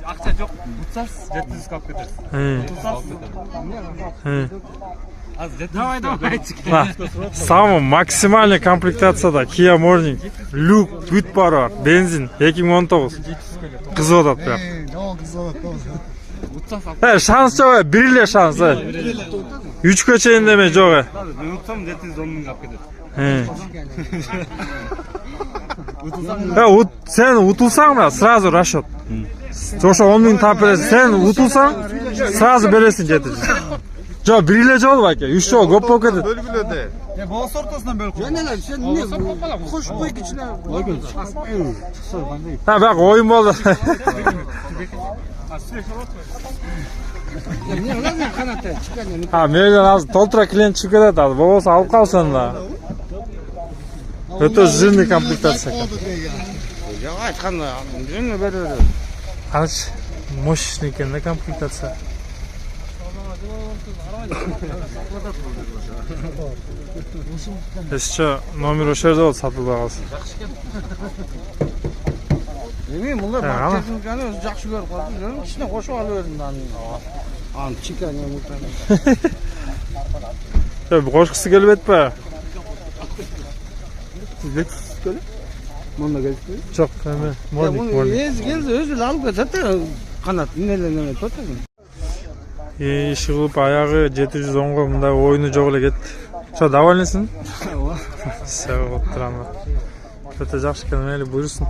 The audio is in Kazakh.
Акча жок. Утсас 700 алып кетет. Давай. Самый максимальный комплектацияда Kia Morning люк бүт бар. Бензин 2019. Кызып атат прям. Шанс жок, бир эле шанс. 3 чейин деме жок. Мен утсам 710 миң алып кетет. Sen utulsan mı? Sırası Raşot. Çoşa 10 bin tap veresin. Sen utulsan sırası veresin getirsin. Jo biriyle jol bak ya. 3 jol gop poket. Bölgülöde. Ya boğaz ortasından bölgü. Neler sen ne? Hoş koy içine. Ha bak oyun oldu. Ha mergen az толтыра клиент çıkıp кетет az. Болбосо алып калсын да. Это жирный комплектация. Ya айтқанда жеңе берер. Аныч мощный экен да комплектация. Еще номер ошол жерде болот сатылып аласыз. Эми мулар маркетинганы өзү жакшы көрүп калды. Жөнүн кичине кошуп алып бердим да аны чикан эмутан. Бу кошкусу келип атпайбы? Мында келип. Жок, эме, morning. Келди өзү алып кетет да канат неме тотогун. Иши кылып аягы 710го мындай оюну жок эле кетти. Что, довольныйсың? Ооба. Все, вот турам. Это жакшы экен, мейли буйрусун.